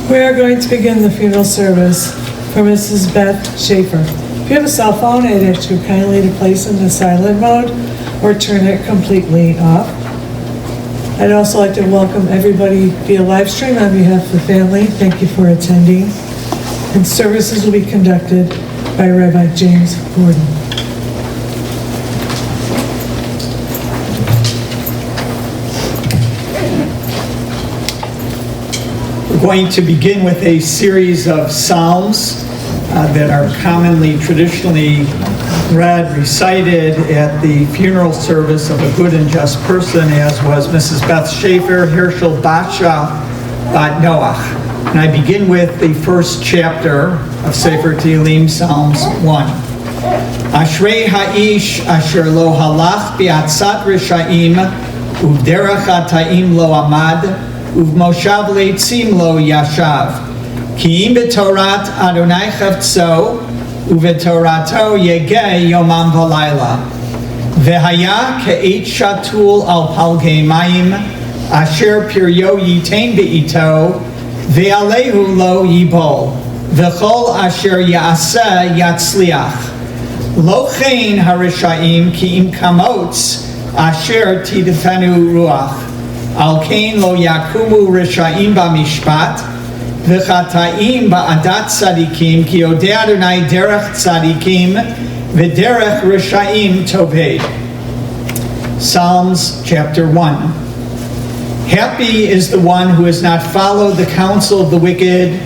We are going to begin the funeral service for Mrs. Beth Shaffer. If you have a cell phone, I'd ask you kindly to place it in the silent mode or turn it completely off. I'd also like to welcome everybody via live stream on behalf of the family. Thank you for attending. And services will be conducted by Rabbi James Gordon. We're going to begin with a series of psalms that are commonly, traditionally read, recited at the funeral service of a good and just person, as was Mrs. Beth Shaffer, Herschel Basha Bat Noach. And I begin with the first chapter of Sefer Tehillim, Psalms 1. Ashrei ha'ish asher lo halach bi'atzat risha'im uvderech hata'im lo amad uvmoshav leitzim lo yashav ki im b'torat Adonai chavtzo uv'torato yegeh yomam v'layla v'haya ke'et shatul al palgei mayim asher piryo yitain be'ito ve'alehu lo yibol v'chol asher ya'aseh yatzliach lo chein harisha'im ki im kamotz asher tidefenu ruach al kein lo yakumu risha'im ba'mishpat v'chata'im ba'adat tzadikim ki yodei Adonai derech tzadikim v'derech risha'im toved. Psalms chapter 1. Happy is the one who has not followed the counsel of the wicked,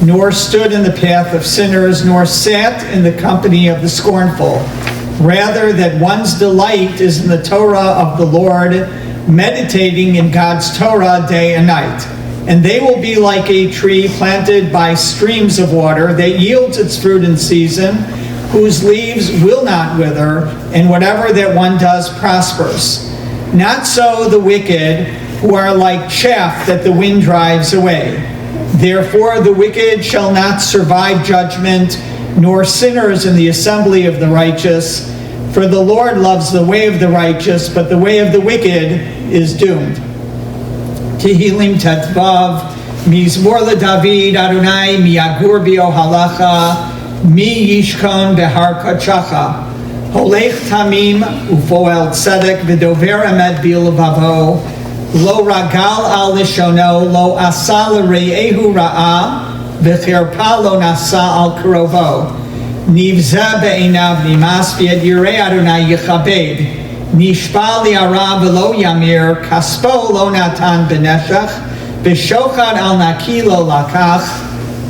nor stood in the path of sinners, nor sat in the company of the scornful. Rather, that one's delight is in the Torah of the Lord, meditating in God's Torah day and night. And they will be like a tree planted by streams of water that yields its fruit in season, whose leaves will not wither, and whatever that one does prospers. Not so the wicked, who are like chaff that the wind drives away. Therefore the wicked shall not survive judgment, nor sinners in the assembly of the righteous. For the Lord loves the way of the righteous, but the way of the wicked is doomed. Tehillim Tetvav, Mizmor LeDavid, Adonai, mi yagur b'ohalacha, mi yishkon behar kachacha. Holech tamim ufoel tzedek v'dover emet b'levavo. Lo ragal al lishono, lo asa l're'ehu ra'a, v'cherpa lo nasa al karovo. Nivzeh be'einav nimas v'yed yirei Adonai yichabed. Nishpa li'ara v'lo yamir, kaspo lo natan b'neshach, v'shochad al naki lo lakach,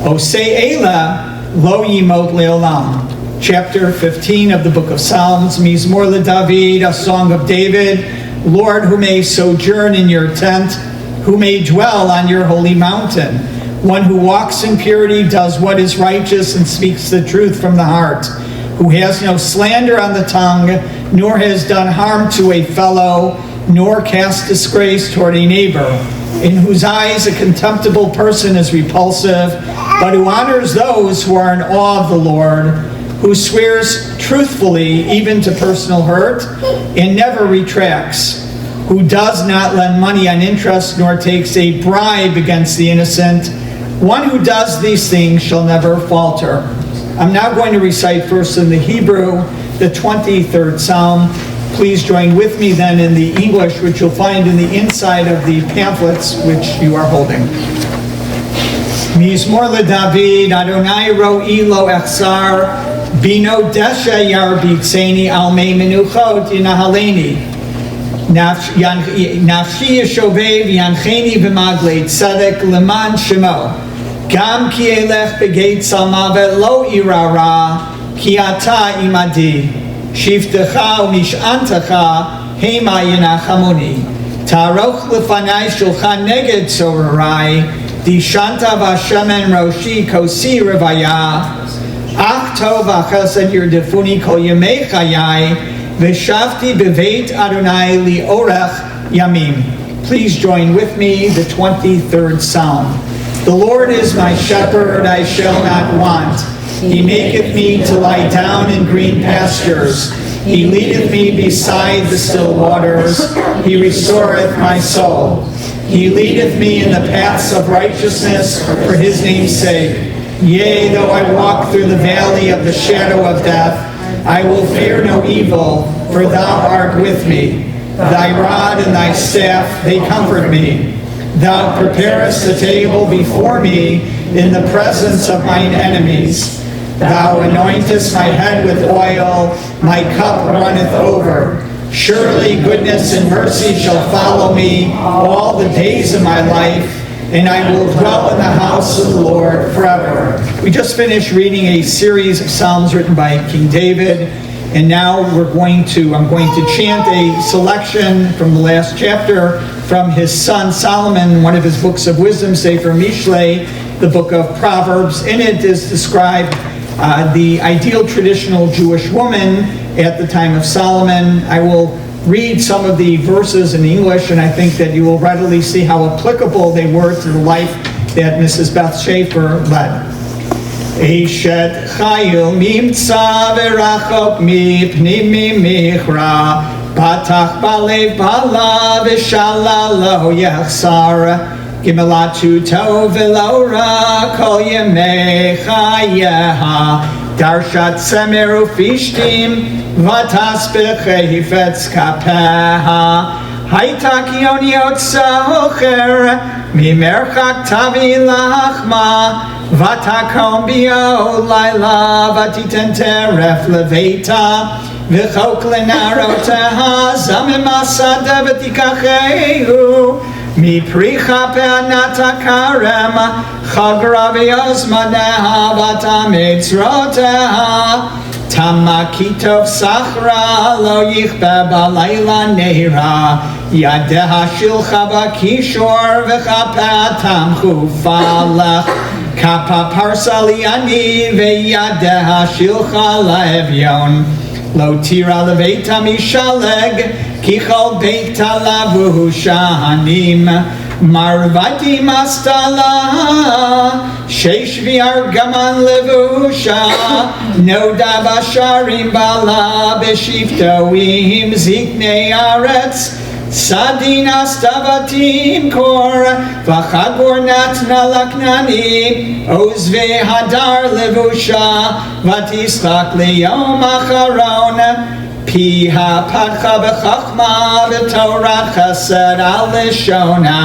osei ela lo yimot le'olam. Chapter 15 of the book of Psalms, Mizmor LeDavid, a song of David. Lord, who may sojourn in your tent, who may dwell on your holy mountain. One who walks in purity, does what is righteous, and speaks the truth from the heart. Who has no slander on the tongue, nor has done harm to a fellow, nor cast disgrace toward a neighbor. In whose eyes a contemptible person is repulsive, but who honors those who are in awe of the Lord. Who swears truthfully even to personal hurt and never retracts, who does not lend money on interest nor takes a bribe against the innocent. One who does these things shall never falter. I'm now going to recite first in the Hebrew, the 23rd Psalm. Please join with me then in the English, which you'll find in the inside of the pamphlets which you are holding. Mizmor LeDavid, Adonai ro'i lo echzar, Bino desha yarbitzeni al mei menuchot yinahaleni. Nafshi yeshovev yancheni b'maglei tzedek leman shemo. Gam ki elech begeit salmavet lo irara ki ata imadi. Shiftecha u'mish'antecha hema yinachamoni. Taroch lefanai shulchan neged sorarai. Dishanta v'ashemen roshi kosi revaya. Ach tov achesed yirdefuni kol yemei chayai, v'shavti beveit Adonai li'orech yamim. Please join with me the 23rd Psalm. The Lord is my shepherd, I shall not want. He maketh me to lie down in green pastures. He leadeth me beside the still waters. He restoreth my soul. He leadeth me in the paths of righteousness for his name's sake. Yea, though I walk through the valley of the shadow of death, I will fear no evil, for thou art with me. Thy rod and thy staff, they comfort me. Thou preparest a table before me in the presence of mine enemies. Thou anointest my head with oil, my cup runneth over. Surely goodness and mercy shall follow me all the days of my life, and I will dwell in the house of the Lord forever. We just finished reading a series of Psalms written by King David, and now I'm going to chant a selection from the last chapter from his son Solomon, one of his books of wisdom, Sefer Mishlei, the book of Proverbs. In it is described the ideal traditional Jewish woman at the time of Solomon. I will read some of the verses in English, and I think that you will readily see how applicable they were to the life that Mrs. Beth Shaffer led. Eshet chayil mimtza verachok mipnim mimichra patach balev bala v'shala lo yachsar gimelatu tov v'lo ra kol yemei chayeha darshat semer ufishtim v'taspech hifetz kapeha hayta kion yotza ocher mimerchak tavi lachma v'takom bio laila v'titen teref leveta v'chok lenaroteha zamim asada v'tikachehu Mipricha pe'anata karem chagra v'yozmaneha v'tametzroteha tamakitov sachra lo yichbe b'layla neira yadeha shilcha b'kishor v'chape'atam chufalech kapa parsali ani v'yadeha shilcha la'evyon lo tira leveta mishaleg Kichol beita lavuhu shahanim marvati mastala sheish v'argaman levusha noda basharim bala b'shiftoim ziknei aretz sadin astavatim kor v'chagor natna laknani ozve hadar levusha v'tislak liyom acharon Piha patcha b'chachma v'torah chesed al lishona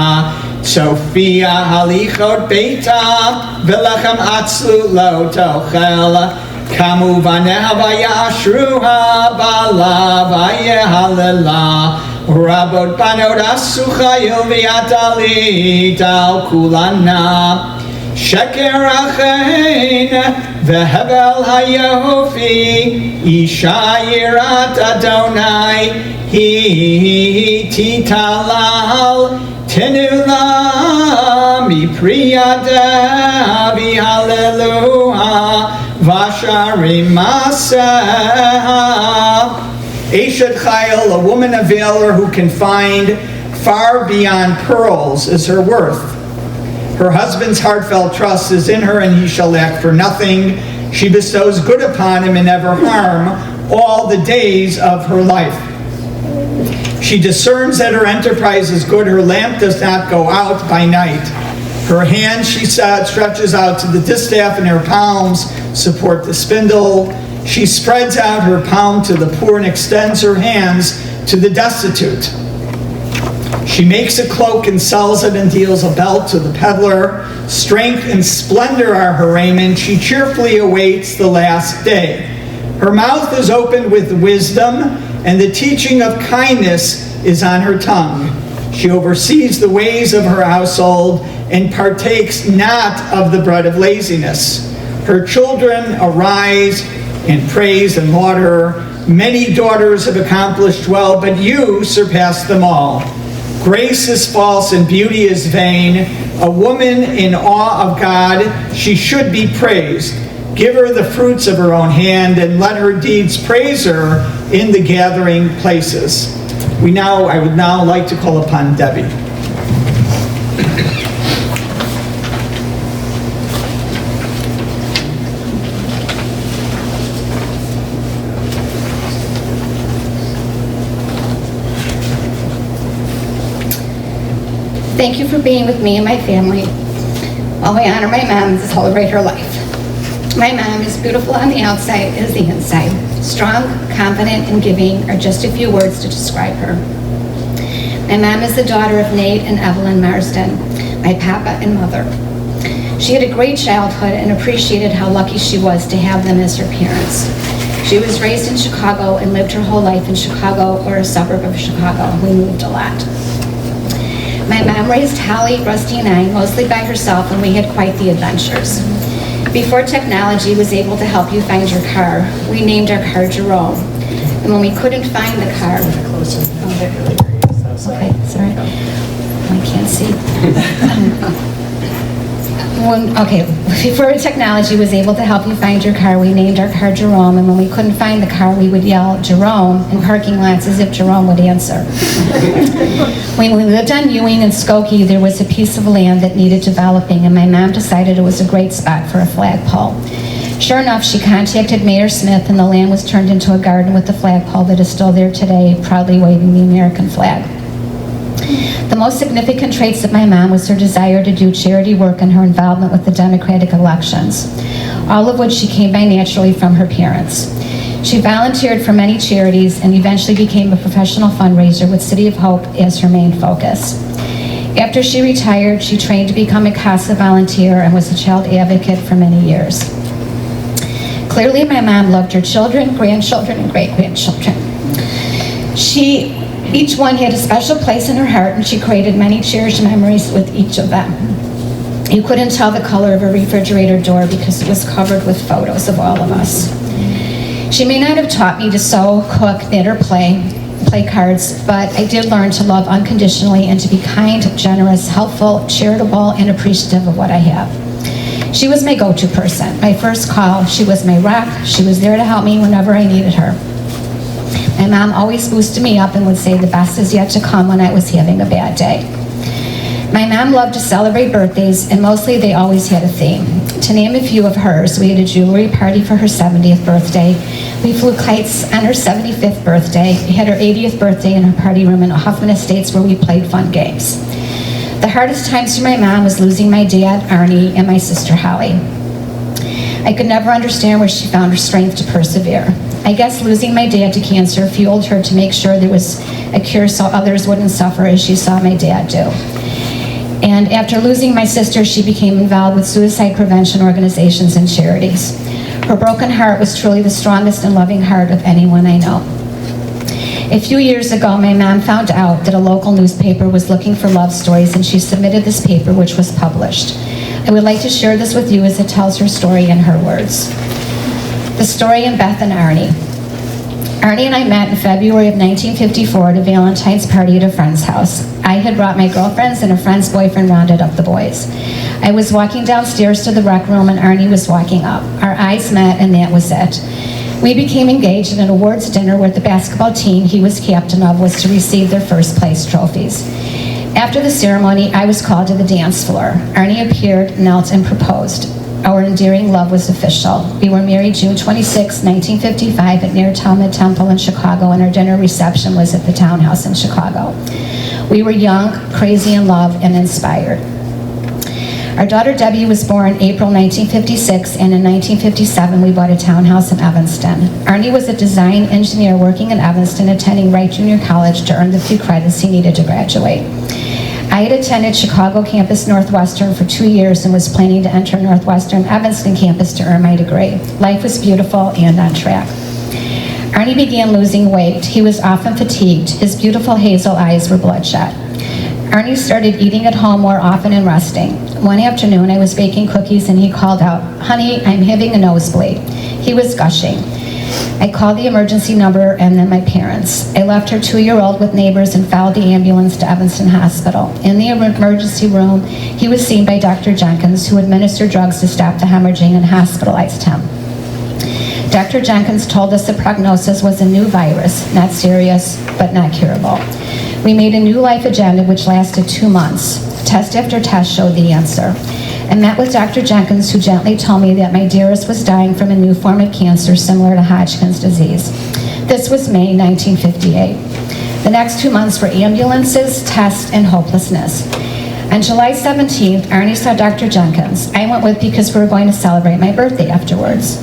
Sophia halichot beita v'lechem atzlu lo tochel Kamu vaneha v'yashruha bala v'yehalela Rabot banot asuchayil v'yatalit al kulana Sheker achein v'hebel hayofi Isha yirat Adonai Hi titalal tenula mipriyada v'haleluha v'sharim maseha Eshet Chayil, a woman of valor who can find far beyond pearls is her worth. Her husband's heartfelt trust is in her, and he shall lack for nothing. She bestows good upon him and never harm all the days of her life. She discerns that her enterprise is good. Her lamp does not go out by night. Her hand, she stretches out to the distaff, and her palms support the spindle. She spreads out her palm to the poor and extends her hands to the destitute. She makes a cloak and sells it and deals a belt to the peddler. Strength and splendor are her raiment. She cheerfully awaits the last day. Her mouth is opened with wisdom, and the teaching of kindness is on her tongue. She oversees the ways of her household and partakes not of the bread of laziness. Her children arise in praise and laud her. Many daughters have accomplished well, but you surpass them all. Grace is false and beauty is vain. A woman in awe of God, she should be praised. Give her the fruits of her own hand, and let her deeds praise her in the gathering places. I would now like to call upon Debbie. Thank you for being with me and my family while we honor my mom and celebrate her life. My mom is beautiful on the outside as the inside. Strong, confident, and giving are just a few words to describe her. My mom is the daughter of Nate and Evelyn Marsden, my papa and mother. She had a great childhood and appreciated how lucky she was to have them as her parents. She was raised in Chicago and lived her whole life in Chicago or a suburb of Chicago. We moved a lot. My mom raised Holly, Rusty, and I mostly by herself, and we had quite the adventures. Before technology was able to help you find your car, we named our car Jerome. And when we couldn't find the car... Okay, sorry. I can't see. Before technology was able to help you find your car, we named our car Jerome, and when we couldn't find the car, we would yell Jerome in parking lots as if Jerome would answer. When we lived on Ewing and Skokie, there was a piece of land that needed developing, and my mom decided it was a great spot for a flagpole. Sure enough, she contacted Mayor Smith, and the land was turned into a garden with a flagpole that is still there today, proudly waving the American flag. The most significant traits of my mom was her desire to do charity work and her involvement with the Democratic elections, all of which she came by naturally from her parents. She volunteered for many charities and eventually became a professional fundraiser with City of Hope as her main focus. After she retired, she trained to become a CASA volunteer and was a child advocate for many years. Clearly, my mom loved her children, grandchildren, and great-grandchildren. Each one had a special place in her heart, and she created many cherished memories with each of them. You couldn't tell the color of a refrigerator door because it was covered with photos of all of us. She may not have taught me to sew, cook, knit, or play cards, but I did learn to love unconditionally and to be kind, generous, helpful, charitable, and appreciative of what I have. She was my go-to person, my first call. She was my rock. She was there to help me whenever I needed her. My mom always boosted me up and would say the best is yet to come when I was having a bad day. My mom loved to celebrate birthdays, and mostly they always had a theme. To name a few of hers, we had a jewelry party for her 70th birthday. We flew kites on her 75th birthday. We had her 80th birthday in her party room in Huffman Estates where we played fun games. The hardest times for my mom was losing my dad, Arnie, and my sister, Holly. I could never understand where she found her strength to persevere. I guess losing my dad to cancer fueled her to make sure there was a cure so others wouldn't suffer as she saw my dad do. And after losing my sister, she became involved with suicide prevention organizations and charities. Her broken heart was truly the strongest and loving heart of anyone I know. A few years ago, my mom found out that a local newspaper was looking for love stories, and she submitted this paper, which was published. I would like to share this with you as it tells her story in her words. The story in Beth and Arnie. Arnie and I met in February of 1954 at a Valentine's party at a friend's house. I had brought my girlfriends and a friend's boyfriend rounded up the boys. I was walking downstairs to the rec room and Arnie was walking up. Our eyes met and that was it. We became engaged at an awards dinner where the basketball team he was captain of was to receive their first place trophies. After the ceremony, I was called to the dance floor. Arnie appeared, knelt, and proposed. Our endearing love was official. We were married June 26, 1955 at near Talmud Temple in Chicago, and our dinner reception was at the townhouse in Chicago. We were young, crazy in love, and inspired. Our daughter Debbie was born April 1956, and in 1957 we bought a townhouse in Evanston. Arnie was a design engineer working in Evanston, attending Wright Junior College to earn the few credits he needed to graduate. I had attended Chicago Campus Northwestern for 2 years and was planning to enter Northwestern Evanston campus to earn my degree. Life was beautiful and on track. Arnie began losing weight. He was often fatigued. His beautiful hazel eyes were bloodshot. Arnie started eating at home more often and resting. One afternoon, I was baking cookies and he called out, "Honey, I'm having a nosebleed." He was gushing. I called the emergency number and then my parents. I left her 2-year-old with neighbors and followed the ambulance to Evanston Hospital. In the emergency room, he was seen by Dr. Jenkins, who administered drugs to stop the hemorrhaging and hospitalized him. Dr. Jenkins told us the prognosis was a new virus, not serious, but not curable. We made a new life agenda which lasted 2 months. Test after test showed the answer. I met with Dr. Jenkins, who gently told me that my dearest was dying from a new form of cancer similar to Hodgkin's disease. This was May 1958. The next 2 months were ambulances, tests, and hopelessness. On July 17th, Arnie saw Dr. Jenkins. I went with because we were going to celebrate my birthday afterwards.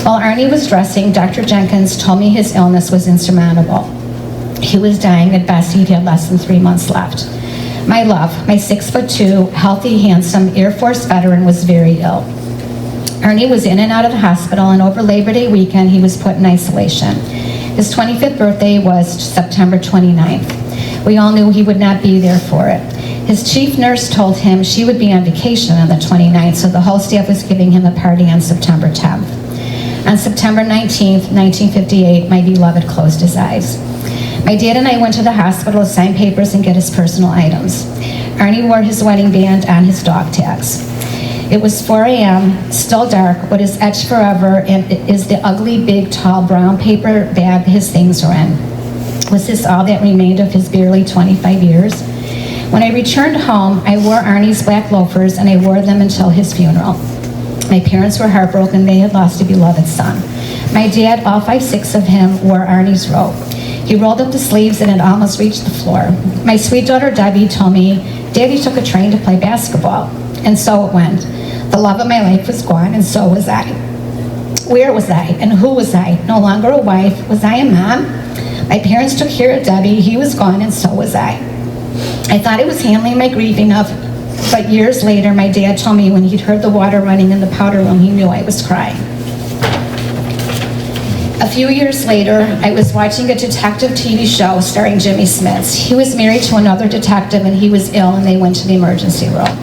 While Arnie was dressing, Dr. Jenkins told me his illness was insurmountable. He was dying. At best, he'd had less than 3 months left. My love, my 6'2", healthy, handsome Air Force veteran, was very ill. Arnie was in and out of the hospital, and over Labor Day weekend, he was put in isolation. His 25th birthday was September 29th. We all knew he would not be there for it. His chief nurse told him she would be on vacation on the 29th, so the whole staff was giving him a party on September 10th. On September 19th, 1958, my beloved closed his eyes. My dad and I went to the hospital to sign papers and get his personal items. Arnie wore his wedding band on his dog tags. It was 4 a.m., still dark. What is etched forever is the ugly, big, tall, brown paper bag his things were in. Was this all that remained of his barely 25 years? When I returned home, I wore Arnie's black loafers, and I wore them until his funeral. My parents were heartbroken. They had lost a beloved son. My dad, all 5'6" of him, wore Arnie's robe. He rolled up the sleeves and it almost reached the floor. My sweet daughter Debbie told me, Daddy took a train to play basketball. And so it went. The love of my life was gone, and so was I. Where was I, and who was I? No longer a wife. Was I a mom? My parents took care of Debbie. He was gone, and so was I. I thought I was handling my grief enough, but years later, my dad told me when he'd heard the water running in the powder room, he knew I was crying. A few years later, I was watching a detective TV show starring Jimmy Smits. He was married to another detective, and he was ill, and they went to the emergency room.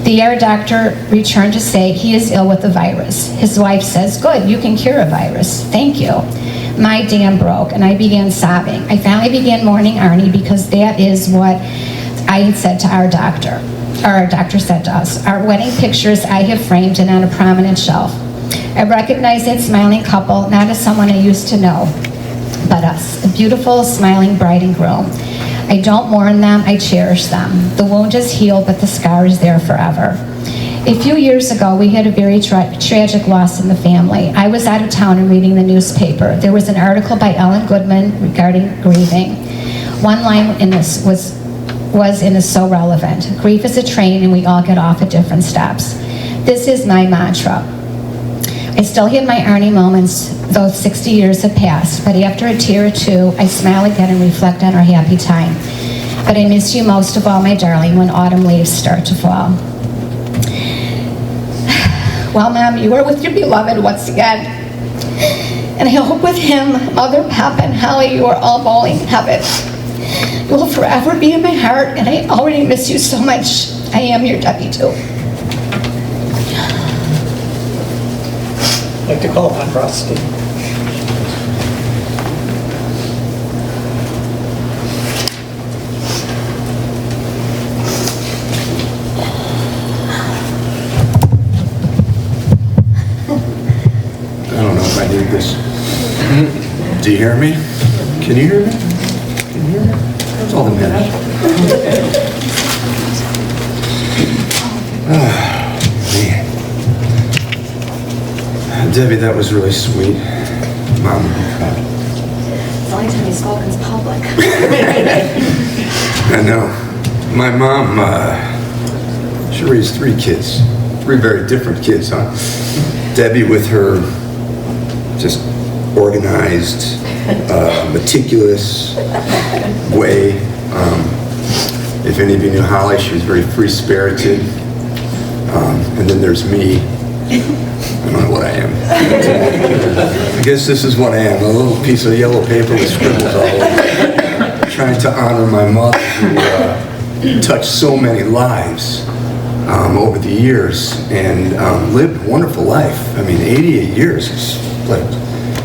The ER doctor returned to say he is ill with the virus. His wife says, good, you can cure a virus. Thank you. My dam broke, and I began sobbing. I finally began mourning Arnie because that is what I had said to our doctor. Our doctor said to us. Our wedding pictures I have framed and on a prominent shelf. I recognize that smiling couple, not as someone I used to know, but us, a beautiful, smiling bride and groom. I don't mourn them, I cherish them. The wound is healed, but the scar is there forever. A few years ago, we had a very tragic loss in the family. I was out of town and reading the newspaper. There was an article by Ellen Goodman regarding grieving. One line in this was so relevant. Grief is a train, and we all get off at different stops. This is my mantra. I still have my Arnie moments, though 60 years have passed, but after a tear or two, I smile again and reflect on our happy time. But I miss you most of all, my darling, when autumn leaves start to fall. Well, Mom, you are with your beloved once again. And I hope with him, Mother, Papa, and Holly, you are all bowling in heaven. You will forever be in my heart, and I already miss you so much. I am your Debbie, too. I'd like to call upon Rusty. I don't know if I need this. Do you hear me? Can you hear me? Can you hear me? That's all that matters. Man. Debbie, that was really sweet. Mom would be proud. It's the only time he's spoken is public. I know. My mom, she raised 3 kids. 3 very different kids, huh? Debbie with her just organized, meticulous way. If any of you knew Holly, she was very free-spirited. And then there's me. I don't know what I am. I guess this is what I am, a little piece of yellow paper with scribbles all over. Trying to honor my mother who touched so many lives over the years and lived a wonderful life. I mean, 88 years, it's like,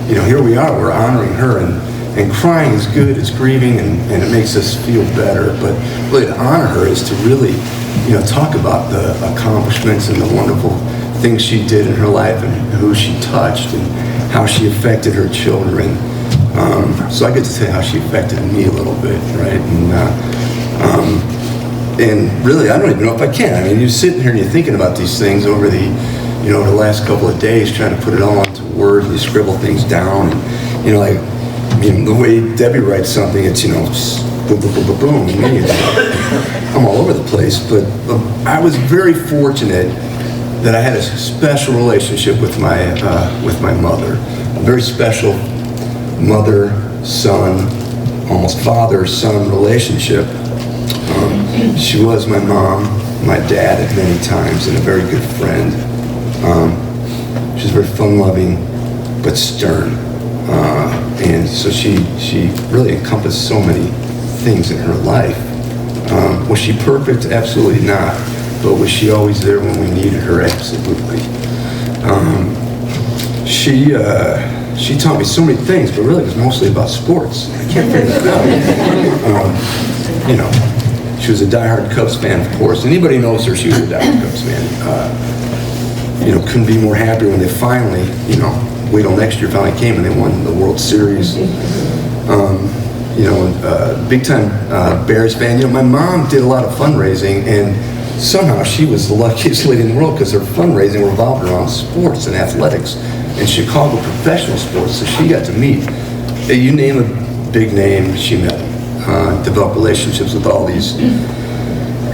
you know, here we are, we're honoring her, and crying is good, it's grieving, and it makes us feel better, but really to honor her is to really, you know, talk about the accomplishments and the wonderful things she did in her life and who she touched and how she affected her children. So I get to say how she affected me a little bit, right? And really, I don't even know if I can. I mean, you're sitting here and you're thinking about these things over the, you know, the last couple of days, trying to put it all into words, and you scribble things down, and, you know, like, I mean, the way Debbie writes something, it's, you know, boom, boom, boom, boom, boom, immediately. I'm all over the place, but I was very fortunate that I had a special relationship with my mother, a very special mother-son, almost father-son relationship. She was my mom, my dad at many times, and a very good friend. She was very fun-loving, but stern. And so she really encompassed so many things in her life. Was she perfect? Absolutely not. But was she always there when we needed her? Absolutely. She taught me so many things, but really it was mostly about sports. I can't figure that out. She was a diehard Cubs fan, of course. Anybody knows her, she was a diehard Cubs fan. Couldn't be more happy when they finally, wait till next year finally came and they won the World Series. Big time Bears fan. My mom did a lot of fundraising, and somehow she was the luckiest lady in the world because her fundraising revolved around sports and athletics and Chicago professional sports. So she got to meet, you name a big name, she met them. Developed relationships with all these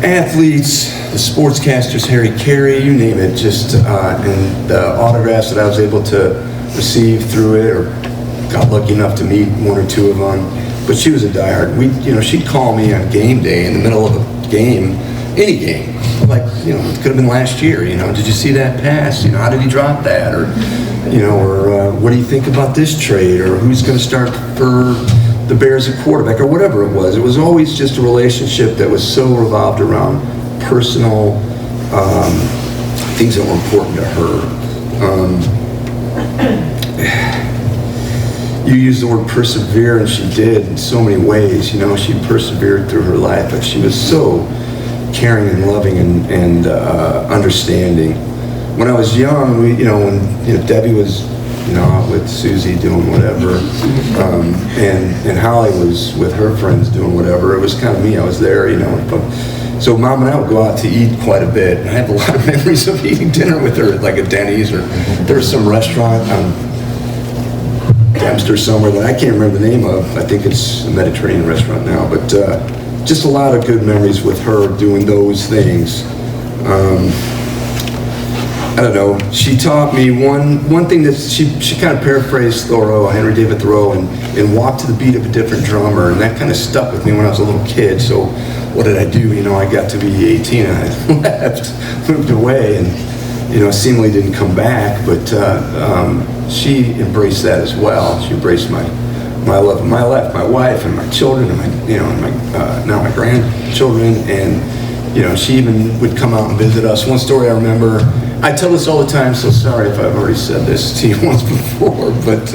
athletes, the sportscasters, Harry Carey, you name it, and the autographs that I was able to receive through it, or got lucky enough to meet one or two of them. But she was a diehard. She'd call me on game day in the middle of a game, any game, like, it could have been last year, did you see that pass? How did he drop that? Or, what do you think about this trade? Or who's going to start for the Bears at quarterback, or whatever it was. It was always just a relationship that was so revolved around personal things that were important to her. You used the word persevere, and she did in so many ways. She persevered through her life, but she was so caring and loving and understanding. When I was young, when Debbie was out with Susie doing whatever, and Holly was with her friends doing whatever, it was kind of me. I was there, So Mom and I would go out to eat quite a bit. And I have a lot of memories of eating dinner with her, like at Denny's, or there was some restaurant Dempster somewhere that I can't remember the name of. I think it's a Mediterranean restaurant now, but just a lot of good memories with her doing those things. I don't know. She taught me one thing that she kind of paraphrased Thoreau, Henry David Thoreau, and walked to the beat of a different drummer, and that kind of stuck with me when I was a little kid. So what did I do? I got to be 18 and I left, moved away, and seemingly didn't come back, but she embraced that as well. She embraced my love of my life, my wife, and my children, and now my grandchildren, and she even would come out and visit us. One story I remember, I tell this all the time, so sorry if I've already said this to you once before, but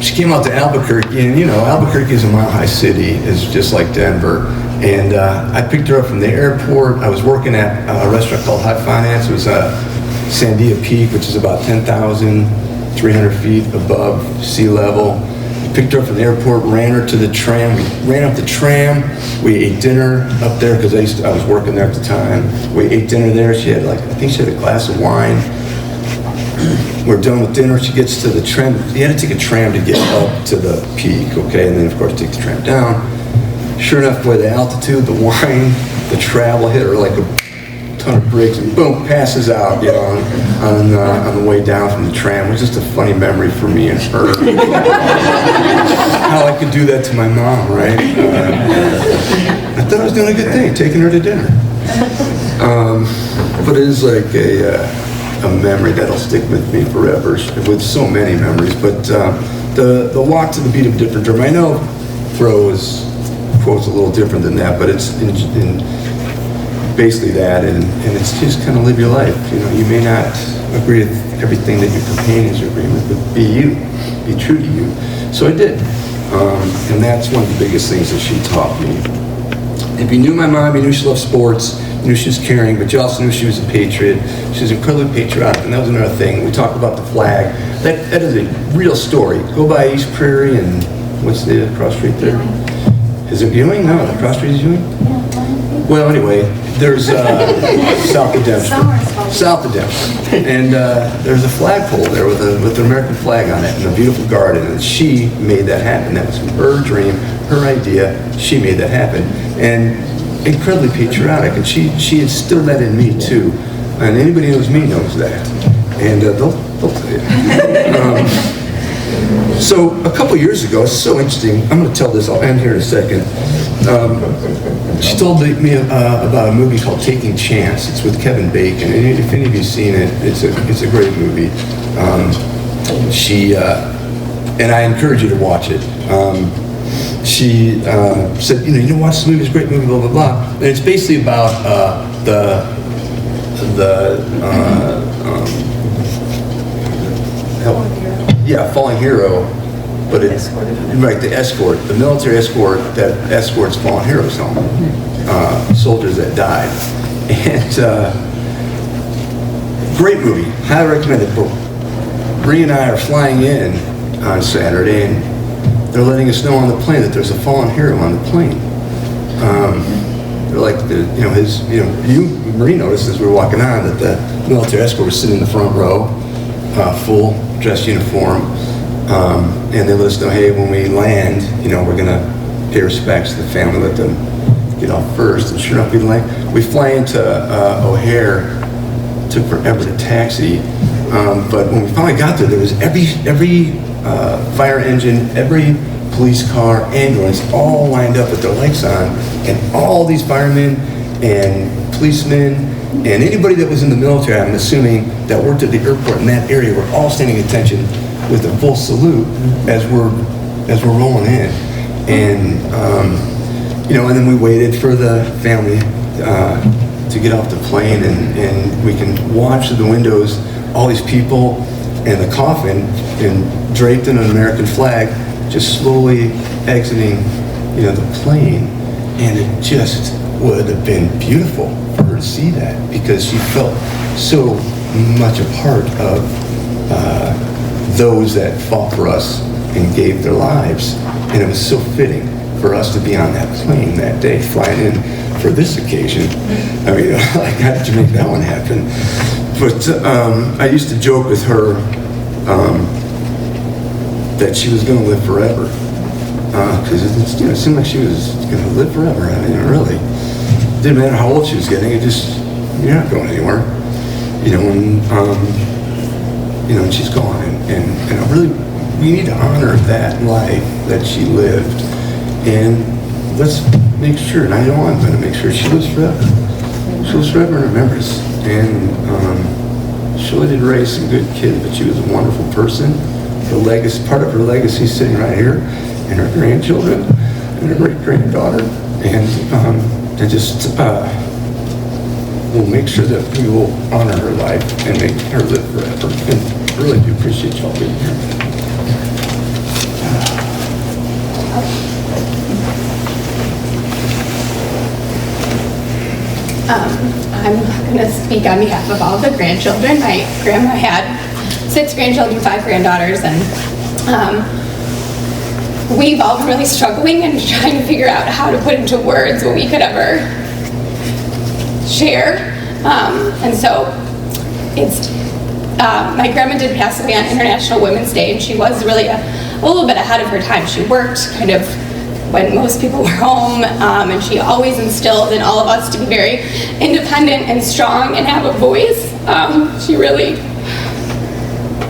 she came out to Albuquerque, and Albuquerque is a mile-high city, it's just like Denver, and I picked her up from the airport. I was working at a restaurant called High Finance. It was Sandia Peak, which is about 10,300 feet above sea level. Picked her up from the airport, ran her to the tram. We ran up the tram. We ate dinner up there because I was working there at the time. We ate dinner there. She had I think she had a glass of wine. We're done with dinner. She gets to the tram. You had to take a tram to get up to the peak, okay? And then, of course, take the tram down. Sure enough, boy, the altitude, the wine, the travel hit her like a ton of bricks, and boom, passes out, on the way down from the tram. It was just a funny memory for me and her. How I could do that to my mom, right? I thought I was doing a good thing, taking her to dinner. But it is like a memory that'll stick with me forever, with so many memories. But the walk to the beat of a different drum. I know Thoreau's quote's a little different than that, but it's in basically that, and it's just kind of live your life. You may not agree with everything that your companions are agreeing with, but be you, be true to you. So I did, and that's one of the biggest things that she taught me. If you knew my mom, you knew she loved sports, you knew she was caring, but you also knew she was a patriot. She was incredibly patriotic, and that was another thing. We talked about the flag. That is a real story. Go by East Prairie, and what's the cross street there? Is it Ewing? No, the cross street is Ewing? Well, anyway, there's south of Dempster. South of Dempster. And there's a flagpole there with an American flag on it and a beautiful garden. And she made that happen. That was her dream, her idea. She made that happen. And incredibly patriotic, and she instilled that in me too. And anybody who knows me knows that. And they'll tell you. So a couple years ago, it's so interesting. I'm going to tell this. I'll end here in a second. She told me about a movie called Taking Chance. It's with Kevin Bacon. And if any of you've seen it, it's a great movie. And I encourage you to watch it. She said, you know, watch this movie. It's a great movie. Blah blah blah. And it's basically about fallen hero, but it's right, the escort, the military escort that escorts fallen heroes home, soldiers that died, and great movie, highly recommend it. But Bree and I are flying in on Saturday, and they're letting us know on the plane that there's a fallen hero on the plane. They're like, Marie noticed as we were walking on that the military escort was sitting in the front row, full dress uniform, and they let us know, hey, when we land, we're gonna pay respects to the family, let them get off first. And sure enough, we fly into O'Hare. Took forever to taxi, but when we finally got there was every fire engine, every police car, ambulance, all lined up with their lights on, and all these firemen and policemen and anybody that was in the military, I'm assuming, that worked at the airport in that area, were all standing attention with a full salute as we're rolling in, and and then we waited for the family to get off the plane, and we can watch through the windows all these people and the coffin and draped in an American flag just slowly exiting the plane, and it just would have been beautiful for her to see that, because she felt so much a part of those that fought for us and gave their lives, and it was so fitting for us to be on that plane that day, flying in for this occasion. I mean, like, how did you make that one happen? But I used to joke with her that she was going to live forever, because it seemed like she was going to live forever. I mean, really, didn't matter how old she was getting. You're not going anywhere. And she's gone, and I really, we need to honor that life that she lived, and let's make sure, and I know I'm going to make sure, she lives forever. She lives forever in her memories. And she really did raise some good kids, but she was a wonderful person. Her legacy, part of her legacy is sitting right here, and her grandchildren, and her great-granddaughter. And we'll make sure that we will honor her life and make her live forever. And I really do appreciate y'all being here. I'm going to speak on behalf of all the grandchildren. My grandma had 6 grandchildren, 5 granddaughters, and we've all been really struggling and trying to figure out how to put into words what we could ever share. And so it's, my grandma did pass away on International Women's Day, and she was really a little bit ahead of her time. She worked kind of when most people were home, and she always instilled in all of us to be very independent and strong and have a voice. She really,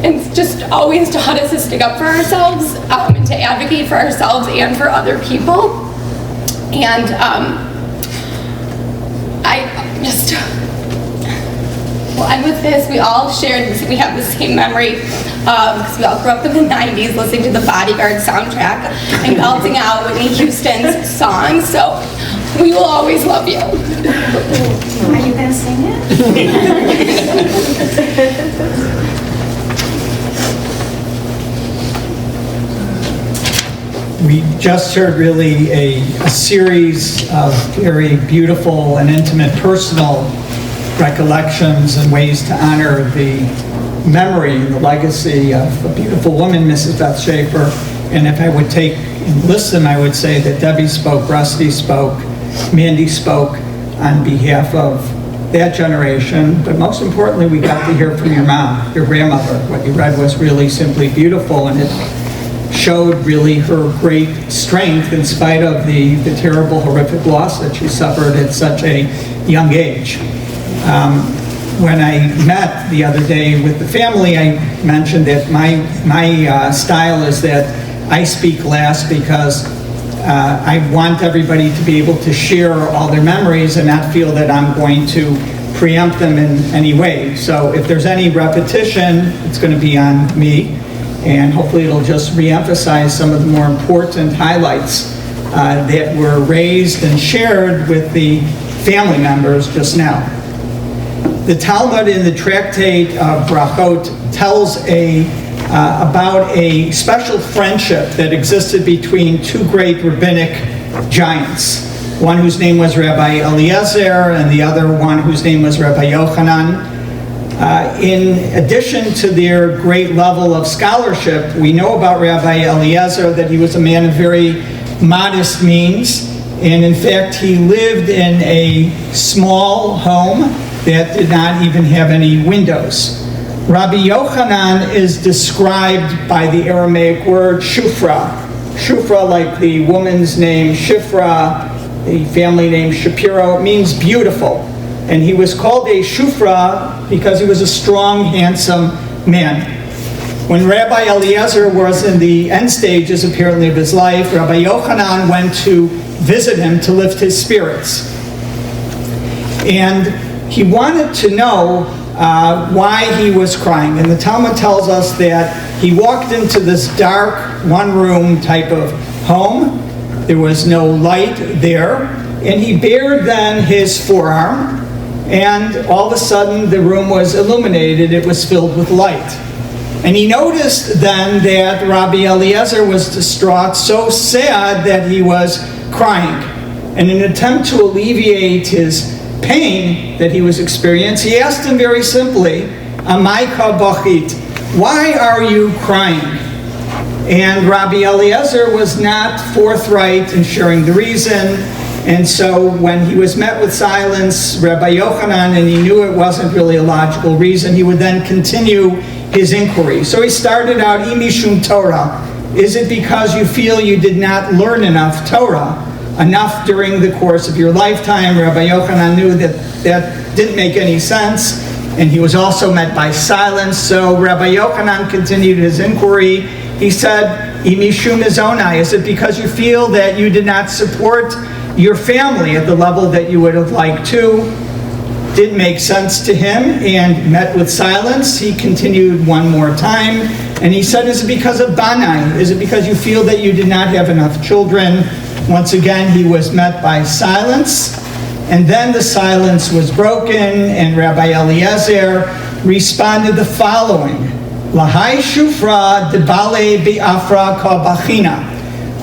and just always taught us to stick up for ourselves, and to advocate for ourselves and for other people. And we'll end with this. We all shared this, we have the same memory, because we all grew up in the 90s listening to the Bodyguard soundtrack and belting out Whitney Houston's songs. So we will always love you. Are you going to sing it? We just heard really a series of very beautiful and intimate personal recollections and ways to honor the memory and the legacy of a beautiful woman, Mrs. Beth Shaffer. And if I would take and listen, I would say that Debbie spoke, Rusty spoke, Mandy spoke on behalf of that generation. But most importantly, we got to hear from your mom, your grandmother. What you read was really simply beautiful, and it showed really her great strength in spite of the terrible, horrific loss that she suffered at such a young age. When I met the other day with the family, I mentioned that my style is that I speak last because I want everybody to be able to share all their memories and not feel that I'm going to preempt them in any way. So if there's any repetition, it's going to be on me, and hopefully it'll just reemphasize some of the more important highlights that were raised and shared with the family members just now. The Talmud in the tractate of Brachot tells about a special friendship that existed between two great rabbinic giants, one whose name was Rabbi Eliezer and the other one whose name was Rabbi Yochanan. In addition to their great level of scholarship, we know about Rabbi Eliezer that he was a man of very modest means, and in fact he lived in a small home that did not even have any windows. Rabbi Yochanan is described by the Aramaic word Shufra. Shufra, like the woman's name Shifra, the family name Shapiro, it means beautiful. And he was called a Shufra because he was a strong, handsome man. When Rabbi Eliezer was in the end stages, apparently, of his life, Rabbi Yochanan went to visit him to lift his spirits. And he wanted to know why he was crying. And the Talmud tells us that he walked into this dark, one-room type of home. There was no light there. And he bared then his forearm, and all of a sudden the room was illuminated. It was filled with light. And he noticed then that Rabbi Eliezer was distraught, so sad that he was crying. And in an attempt to alleviate his pain that he was experiencing, he asked him very simply, Amai ka bachit, why are you crying? And Rabbi Eliezer was not forthright in sharing the reason. And so when he was met with silence, Rabbi Yochanan, and he knew it wasn't really a logical reason, he would then continue his inquiry. So he started out, Imishum Torah. Is it because you feel you did not learn enough Torah? Enough during the course of your lifetime? Rabbi Yochanan knew that that didn't make any sense, and he was also met by silence. So Rabbi Yochanan continued his inquiry. He said, Imishum Izonai, is it because you feel that you did not support your family at the level that you would have liked to? Didn't make sense to him, and met with silence. He continued one more time, and he said, is it because of Banai? Is it because you feel that you did not have enough children? Once again, he was met by silence, and then the silence was broken, and Rabbi Eliezer responded the following, Lahai shufra debale bi'afra ka bachina.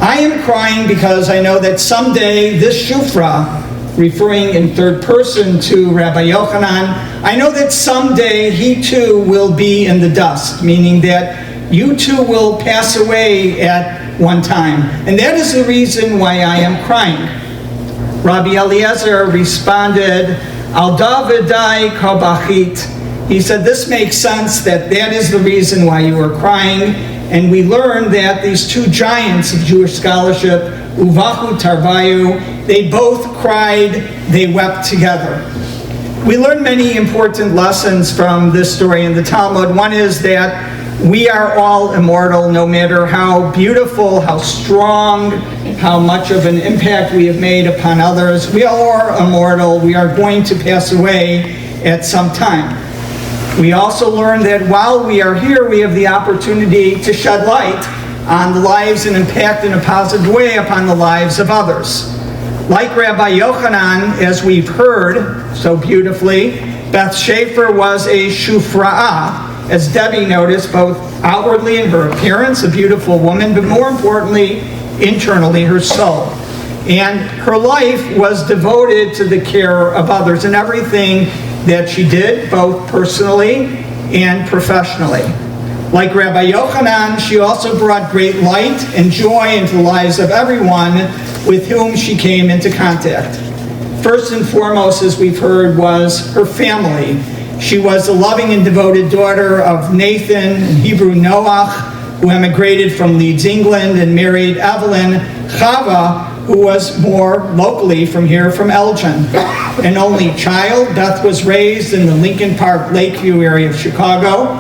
I am crying because I know that someday this shufra, referring in third person to Rabbi Yochanan, I know that someday he too will be in the dust, meaning that you too will pass away at one time. And that is the reason why I am crying. Rabbi Eliezer responded, Al davidai ka bachit. He said, this makes sense, that is the reason why you are crying. And we learned that these two giants of Jewish scholarship, Uvahu Tarvayu, they both cried, they wept together. We learn many important lessons from this story in the Talmud. One is that we are all immortal, no matter how beautiful, how strong, how much of an impact we have made upon others. We all are immortal. We are going to pass away at some time. We also learn that while we are here, we have the opportunity to shed light on the lives and impact in a positive way upon the lives of others. Like Rabbi Yochanan, as we've heard so beautifully, Beth Shaffer was a shufra'ah, as Debbie noticed, both outwardly in her appearance, a beautiful woman, but more importantly, internally, her soul. And her life was devoted to the care of others in everything that she did, both personally and professionally. Like Rabbi Yochanan, she also brought great light and joy into the lives of everyone with whom she came into contact. First and foremost, as we've heard, was her family. She was the loving and devoted daughter of Nathan, in Hebrew Noach, who emigrated from Leeds, England, and married Evelyn Chava, who was more locally from here, from Elgin. An only child, Beth was raised in the Lincoln Park, Lakeview area of Chicago.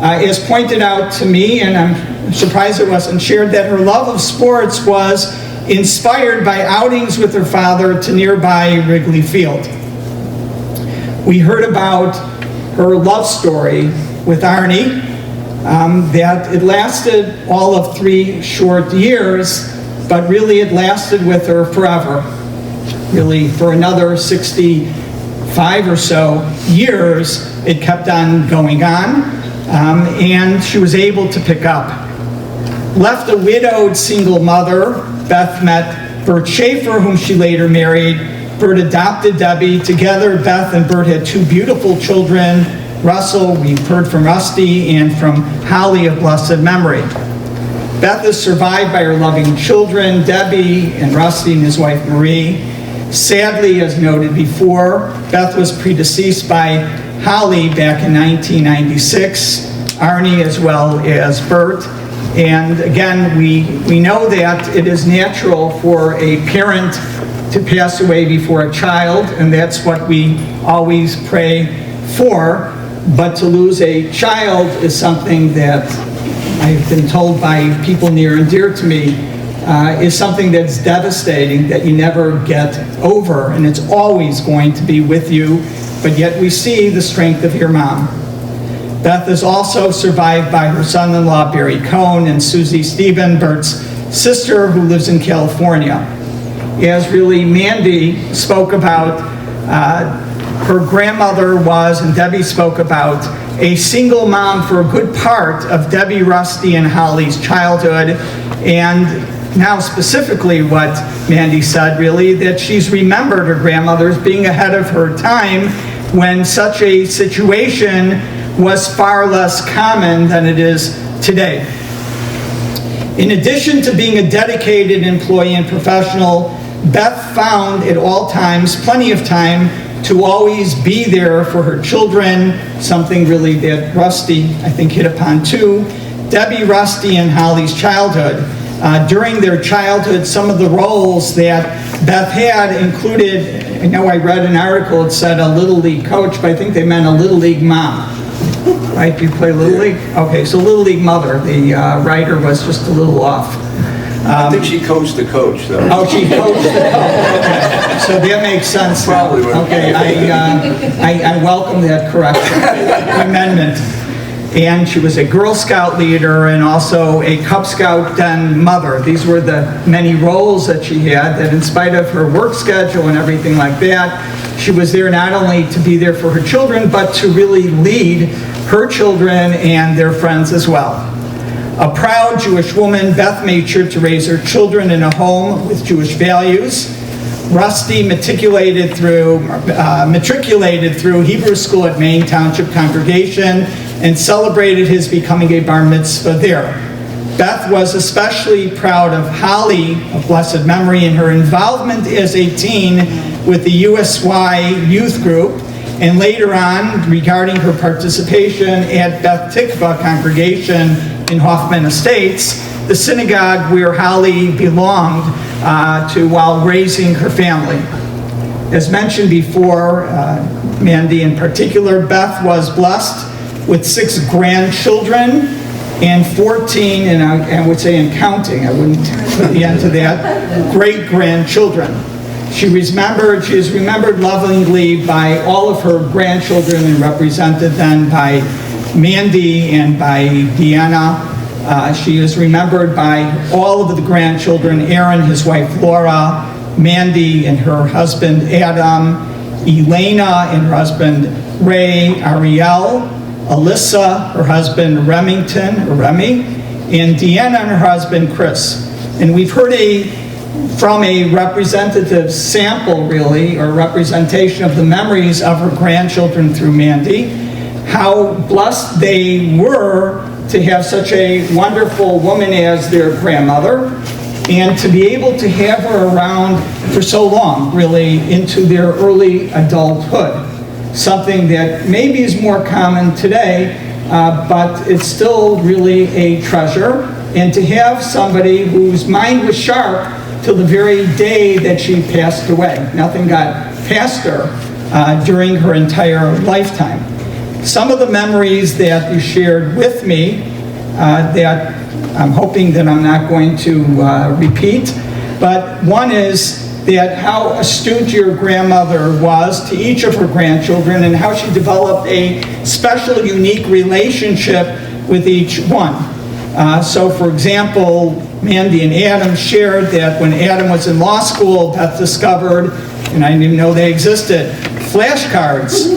As pointed out to me, and I'm surprised it wasn't shared, that her love of sports was inspired by outings with her father to nearby Wrigley Field. We heard about her love story with Arnie, that it lasted all of 3 short years, but really it lasted with her forever. Really, for another 65 or so years, it kept on going on, and she was able to pick up. Left a widowed single mother, Beth met Bert Shaffer, whom she later married. Bert adopted Debbie. Together, Beth and Bert had 2 beautiful children, Russell, we've heard from Rusty, and from Holly of blessed memory. Beth is survived by her loving children, Debbie and Rusty and his wife Marie. Sadly, as noted before, Beth was predeceased by Holly back in 1996, Arnie as well as Bert. And again, we know that it is natural for a parent to pass away before a child, and that's what we always pray for. But to lose a child is something that I've been told by people near and dear to me is something that's devastating, that you never get over, and it's always going to be with you. But yet we see the strength of your mom. Beth is also survived by her son-in-law, Barry Cohn, and Susie Stephen, Bert's sister, who lives in California. As really Mandy spoke about, her grandmother was, and Debbie spoke about, a single mom for a good part of Debbie, Rusty, and Holly's childhood. And now specifically what Mandy said, really, that she's remembered her grandmother as being ahead of her time when such a situation was far less common than it is today. In addition to being a dedicated employee and professional, Beth found at all times plenty of time to always be there for her children, something really that Rusty, I think, hit upon too. Debbie, Rusty, and Holly's childhood. During their childhood, some of the roles that Beth had included, I know I read an article, it said a Little League coach, but I think they meant a Little League mom. Right, do you play Little League? Okay, so Little League mother. The writer was just a little off. I think she coached the coach, though. Oh, she coached the coach. Okay. So that makes sense. Probably would. Okay, I welcome that correction, amendment. And she was a Girl Scout leader and also a Cub Scout den mother. These were the many roles that she had, that in spite of her work schedule and everything like that, she was there not only to be there for her children, but to really lead her children and their friends as well. A proud Jewish woman, Beth made sure to raise her children in a home with Jewish values. Rusty matriculated through Hebrew school at Maine Township Congregation and celebrated his becoming a bar mitzvah there. Beth was especially proud of Holly of blessed memory and her involvement as a teen with the USY youth group, and later on regarding her participation at Beth Tikva congregation in Hoffman Estates, the synagogue where Holly belonged to while raising her family. As mentioned before, Mandy in particular, Beth was blessed with 6 grandchildren and 14, and I would say in counting, I wouldn't put the end to that, great-grandchildren. She is remembered lovingly by all of her grandchildren and represented then by Mandy and by Deanna. She is remembered by all of the grandchildren, Aaron, his wife Laura, Mandy and her husband Adam, Elena and her husband Ray, Ariel, Alyssa, her husband Remington, or Remy, and Deanna and her husband Chris. And we've heard from a representative sample, really, or representation of the memories of her grandchildren through Mandy, how blessed they were to have such a wonderful woman as their grandmother, and to be able to have her around for so long, really, into their early adulthood. Something that maybe is more common today, but it's still really a treasure. And to have somebody whose mind was sharp till the very day that she passed away. Nothing got past her during her entire lifetime. Some of the memories that you shared with me that I'm hoping that I'm not going to repeat, but one is that how astute your grandmother was to each of her grandchildren and how she developed a special, unique relationship with each one. So, for example, Mandy and Adam shared that when Adam was in law school, Beth discovered, and I didn't even know they existed, flashcards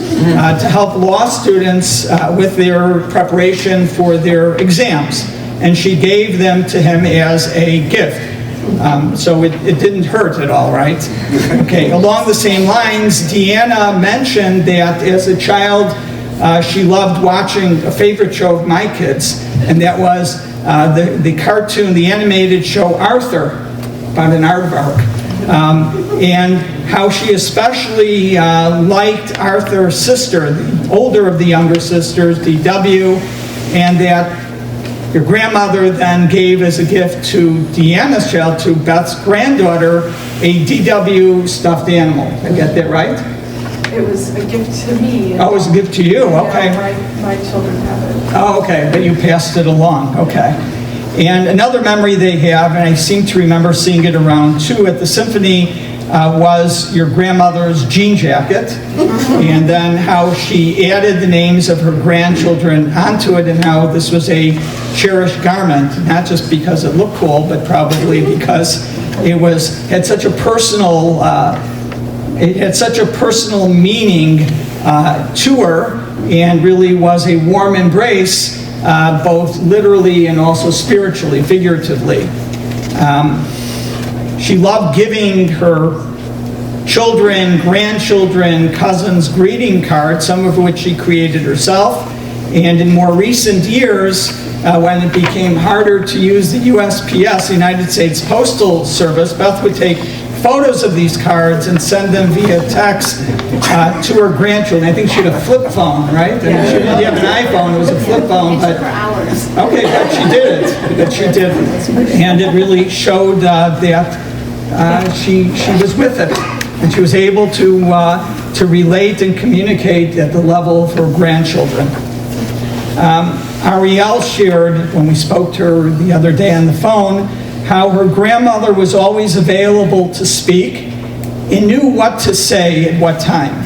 to help law students with their preparation for their exams. And she gave them to him as a gift. So it didn't hurt at all, right? Okay, along the same lines, Deanna mentioned that as a child, she loved watching a favorite show of my kids, and that was the cartoon, the animated show Arthur, about an aardvark. And how she especially liked Arthur's sister, the older of the younger sisters, DW, and that your grandmother then gave as a gift to Deanna's child, to Beth's granddaughter, a DW stuffed animal. Did I get that right? It was a gift to me. Oh, it was a gift to you, okay. Yeah, my children have it. Oh, okay, but you passed it along, okay. And another memory they have, and I seem to remember seeing it around too at the symphony, was your grandmother's jean jacket, and then how she added the names of her grandchildren onto it, and how this was a cherished garment, not just because it looked cool, but probably because it had such a personal meaning to her, and really was a warm embrace, both literally and also spiritually, figuratively. She loved giving her children, grandchildren, cousins greeting cards, some of which she created herself. And in more recent years, when it became harder to use the USPS, the United States Postal Service, Beth would take photos of these cards and send them via text to her grandchildren. I think she had a flip phone, right? I mean, she didn't have an iPhone, it was a flip phone. But For hours. okay, but she did it. But she did it. And it really showed that she was with it. And she was able to relate and communicate at the level of her grandchildren. Ariel shared, when we spoke to her the other day on the phone, how her grandmother was always available to speak and knew what to say at what time.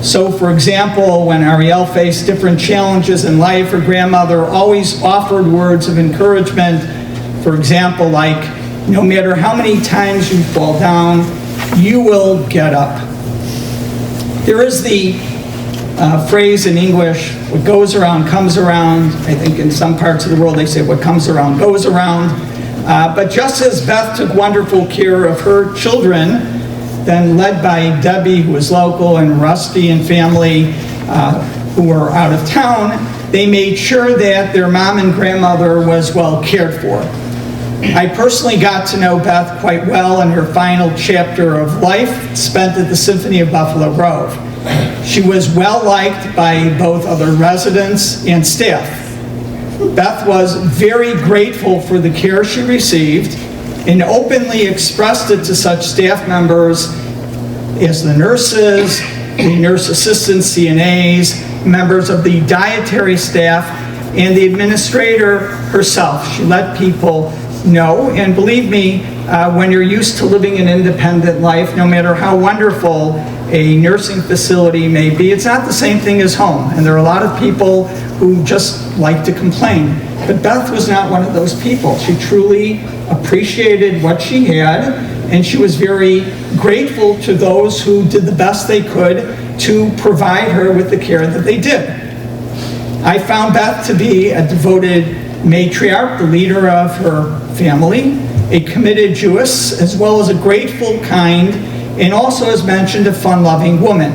So, for example, when Ariel faced different challenges in life, her grandmother always offered words of encouragement. For example, like, no matter how many times you fall down, you will get up. There is the phrase in English, what goes around comes around. I think in some parts of the world they say what comes around goes around. But just as Beth took wonderful care of her children, then led by Debbie, who was local, and Rusty and family who were out of town, they made sure that their mom and grandmother was well cared for. I personally got to know Beth quite well in her final chapter of life spent at the Symphony of Buffalo Grove. She was well liked by both other residents and staff. Beth was very grateful for the care she received and openly expressed it to such staff members as the nurses, the nurse assistants, CNAs, members of the dietary staff, and the administrator herself. She let people know, and believe me, when you're used to living an independent life, no matter how wonderful a nursing facility may be, it's not the same thing as home. And there are a lot of people who just like to complain. But Beth was not one of those people. She truly appreciated what she had, and she was very grateful to those who did the best they could to provide her with the care that they did. I found Beth to be a devoted matriarch, the leader of her family, a committed Jewess, as well as a grateful, kind, and also, as mentioned, a fun-loving woman,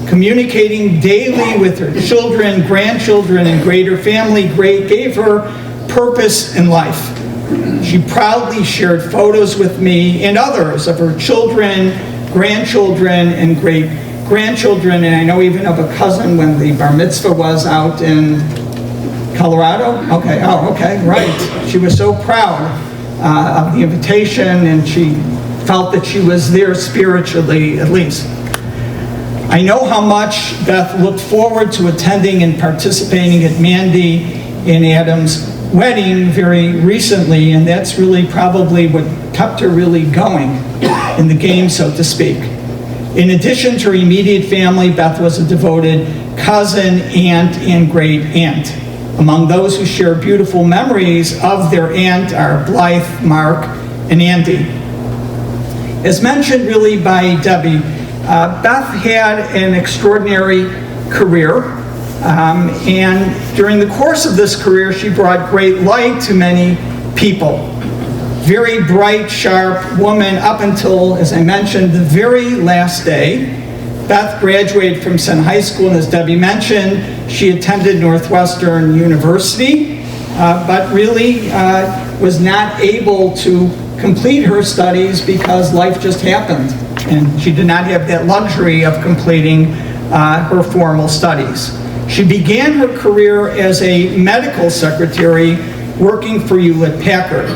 communicating daily with her children, grandchildren, and greater family gave her purpose in life. She proudly shared photos with me and others of her children, grandchildren, and great-grandchildren, and I know even of a cousin when the bar mitzvah was out in Colorado? Okay, oh, okay, right. She was so proud of the invitation, and she felt that she was there spiritually, at least. I know how much Beth looked forward to attending and participating at Mandy and Adam's wedding very recently, and that's really probably what kept her really going in the game, so to speak. In addition to her immediate family, Beth was a devoted cousin, aunt, and great aunt. Among those who share beautiful memories of their aunt are Blythe, Mark, and Andy. As mentioned really by Debbie, Beth had an extraordinary career, and during the course of this career, she brought great light to many people. Very bright, sharp woman up until, as I mentioned, the very last day. Beth graduated from Senn High School, and as Debbie mentioned, she attended Northwestern University, but really was not able to complete her studies because life just happened, and she did not have that luxury of completing her formal studies. She began her career as a medical secretary working for Hewlett-Packard.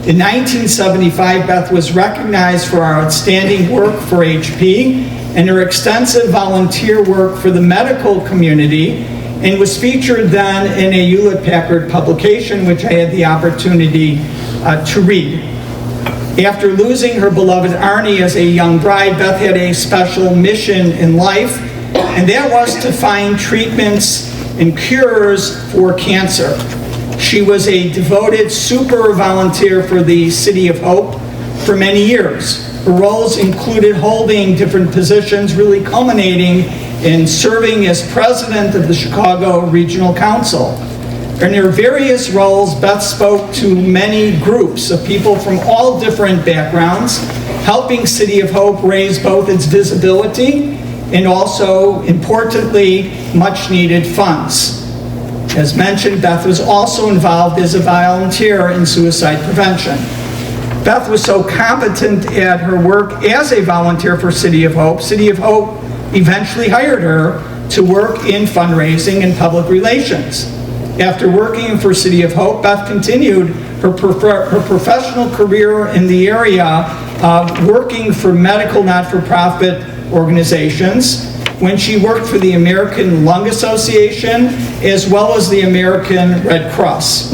In 1975, Beth was recognized for her outstanding work for HP and her extensive volunteer work for the medical community, and was featured then in a Hewlett-Packard publication, which I had the opportunity to read. After losing her beloved Arnie as a young bride, Beth had a special mission in life, and that was to find treatments and cures for cancer. She was a devoted super volunteer for the City of Hope for many years. Her roles included holding different positions, really culminating in serving as president of the Chicago Regional Council. In her various roles, Beth spoke to many groups of people from all different backgrounds, helping City of Hope raise both its visibility and also, importantly, much-needed funds. As mentioned, Beth was also involved as a volunteer in suicide prevention. Beth was so competent at her work as a volunteer for City of Hope eventually hired her to work in fundraising and public relations. After working for City of Hope, Beth continued her professional career in the area of working for medical not-for-profit organizations when she worked for the American Lung Association as well as the American Red Cross.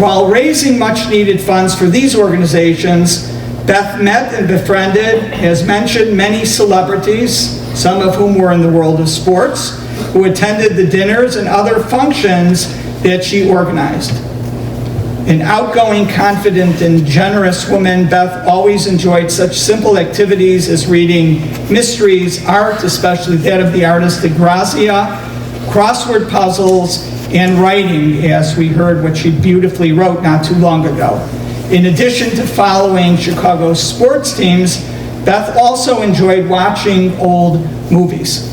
While raising much-needed funds for these organizations, Beth met and befriended, as mentioned, many celebrities, some of whom were in the world of sports, who attended the dinners and other functions that she organized. An outgoing, confident, and generous woman, Beth always enjoyed such simple activities as reading mysteries, art, especially that of the artist de Grazia, crossword puzzles, and writing, as we heard what she beautifully wrote not too long ago. In addition to following Chicago's sports teams, Beth also enjoyed watching old movies.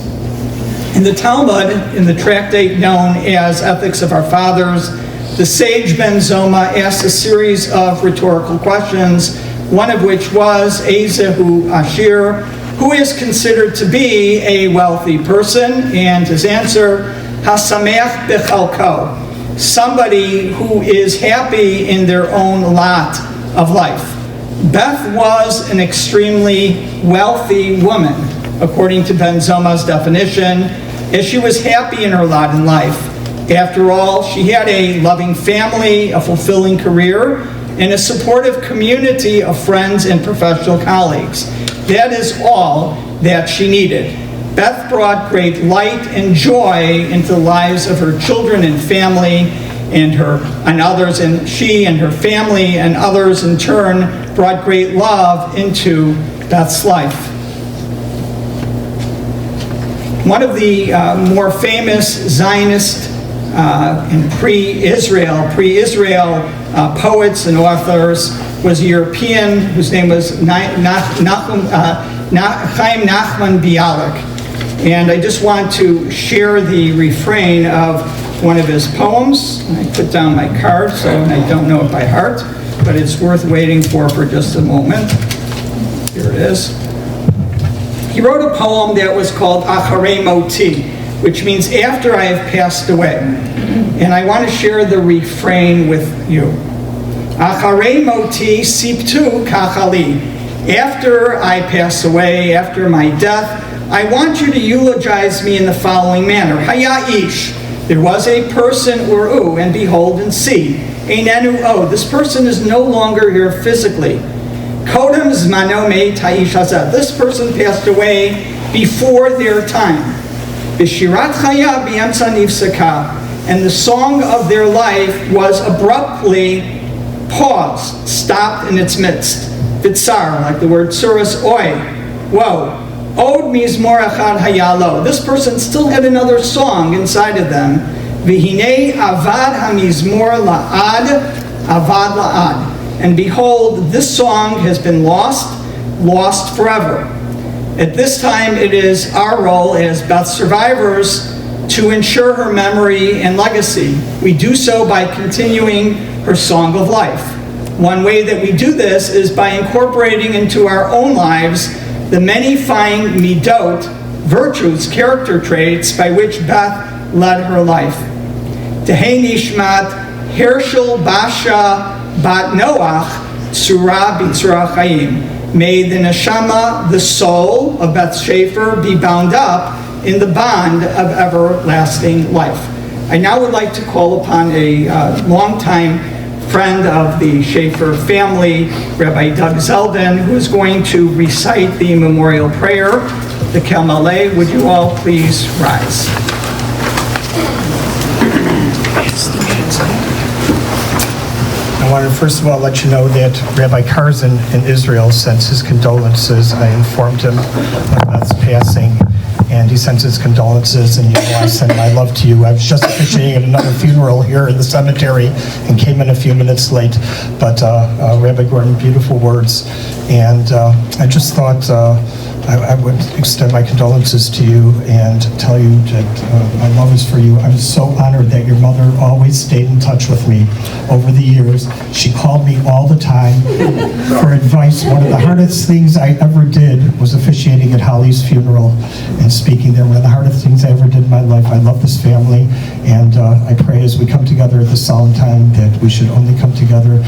In the Talmud, in the tractate known as Ethics of Our Fathers, the sage Ben Zoma asked a series of rhetorical questions, one of which was, Ezehu Ashir, who is considered to be a wealthy person? And his answer, Hasameach Bechalko, somebody who is happy in their own lot of life. Beth was an extremely wealthy woman, according to Ben Zoma's definition, as she was happy in her lot in life. After all, she had a loving family, a fulfilling career, and a supportive community of friends and professional colleagues. That is all that she needed. Beth brought great light and joy into the lives of her children and family and others, and she and her family and others in turn brought great love into Beth's life. One of the more famous Zionist and pre-Israel poets and authors was a European whose name was Chaim Nachman Bialik. And I just want to share the refrain of one of his poems. I put down my card, so I don't know it by heart, but it's worth waiting for just a moment. Here it is. He wrote a poem that was called Acharei Moti, which means after I have passed away. And I want to share the refrain with you. Acharei moti siptu kachali. After I pass away, after my death, I want you to eulogize me in the following manner. Haya ish. There was a person, uru, and behold and see. Einenu o. This person is no longer here physically. Kodem zmano me ta'ish hazeh. This person passed away before their time. Bishirat chaya b'yamtza nifsaka. And the song of their life was abruptly paused, stopped in its midst. Bitsar, like the word suras oi. Whoa. Od mizmor echad hayalo. This person still had another song inside of them. V'hinei avad hamizmor la'ad, avad la'ad. And behold, this song has been lost forever. At this time, it is our role as Beth survivors to ensure her memory and legacy. We do so by continuing her song of life. One way that we do this is by incorporating into our own lives the many fine midot, virtues, character traits by which Beth led her life. Tehei nishmat Hershel Basha Bat Noach Tzura B'Tzura Chaim. May the neshama, the soul of Beth Shaffer, be bound up in the bond of everlasting life. I now would like to call upon a longtime friend of the Shaffer family, Rabbi Doug Zeldin, who is going to recite the memorial prayer, the Kel Maleh. Would you all please rise? I want to first of all let you know that Rabbi Marsden in Israel sends his condolences. I informed him of Beth's passing, and he sends his condolences, and I send my love to you. I was just officiating at another funeral here in the cemetery and came in a few minutes late, but Rabbi Gordon, beautiful words, and I just thought I would extend my condolences to you and tell you that my love is for you. I'm so honored that your mother always stayed in touch with me over the years. She called me all the time for advice. One of the hardest things I ever did was officiating at Holly's funeral and speaking there. One of the hardest things I ever did in my life. I love this family, and I pray as we come together at this solemn time that we should only come together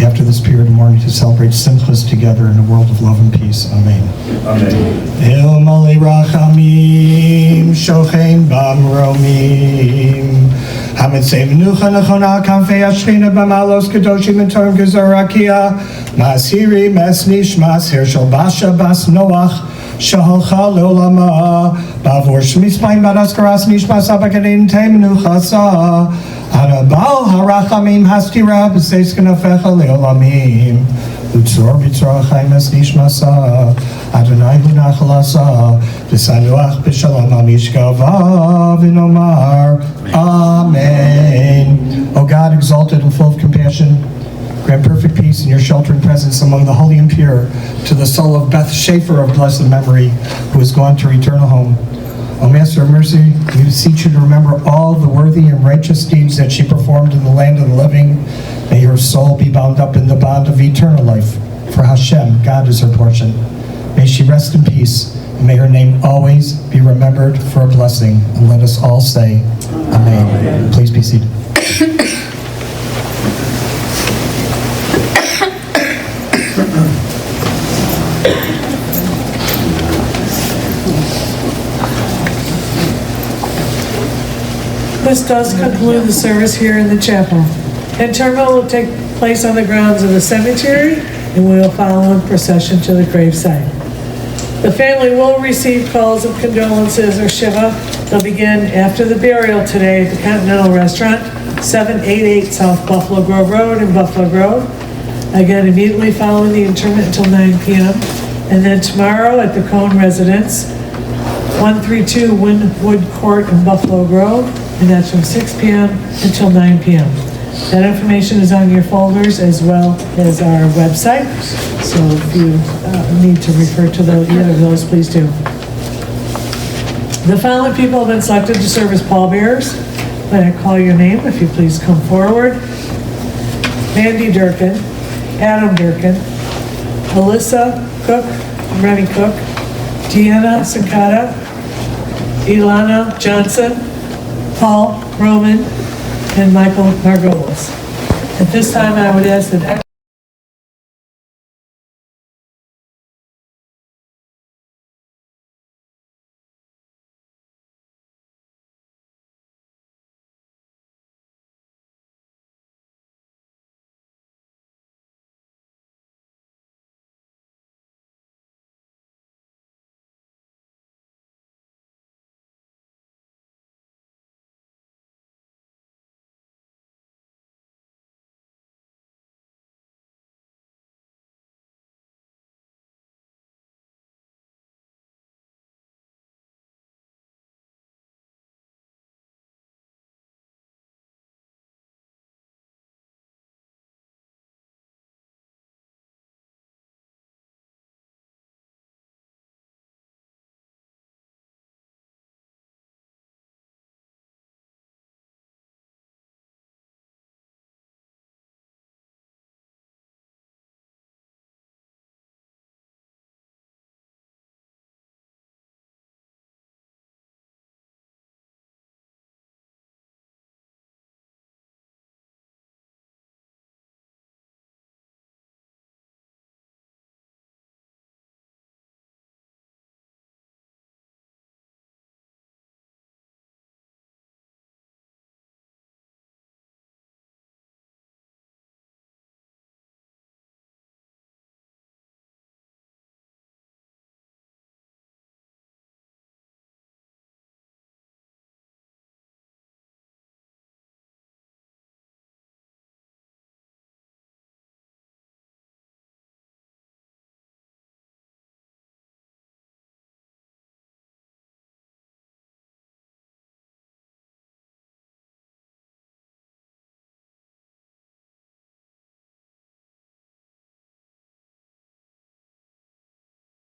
after this period of mourning to celebrate Simchas together in a world of love and peace. Amen. Amen. El Malei Rachamim, Shochein Bamromim, Hamitzei Menucha Nechona, Kanfei Ashchina Bamalos Kedoshim and Torm Gezorakia, Masiri Mes Nishmas, Hershel Basha Bas Noach, Shahalcha Leolama, Bavor Shmispain Badaskaras Nishmas Abakanin Temenuchasa, Arabal Harachamim Hastira B'Seis Kenafecha Leolamim Utzor B'Tzor Chaim Es Nishmasa Adonai Hunachalasa B'Sanuach B'Shalom Amishkava V'Nomar Amen. O God, exalted and full of compassion, grant perfect peace in your sheltering presence among the holy and pure to the soul of Beth Shaffer of blessed memory, who has gone to her eternal home. O Master of mercy, we beseech you to remember all the worthy and righteous deeds that she performed in the land of the living. May her soul be bound up in the bond of eternal life. For Hashem, God is her portion. May she rest in peace, and may her name always be remembered for a blessing. And let us all say, Amen. Please be seated. This does conclude the service here in the chapel. Interment will take place on the grounds of the cemetery, and we will follow in procession to the gravesite. The family will receive calls of condolences or shiva. They'll begin after the burial today at the Continental Restaurant, 788 South Buffalo Grove Road in Buffalo Grove. Again, immediately following the interment until 9 p.m. And then tomorrow at the Cohn Residence, 132 Wynwood Court in Buffalo Grove, and that's from 6 p.m. until 9 p.m. That information is on your folders as well as our website, so if you need to refer to either of those, please do. The following people have been selected to serve as pallbearers. When I call your name, if you please come forward. Mandy Durkin, Adam Durkin, Alyssa Cook, Remy Cook, Deanna Sankata, Ilana Johnson, Paul Roman, and Michael Margolis. At this time, I would ask that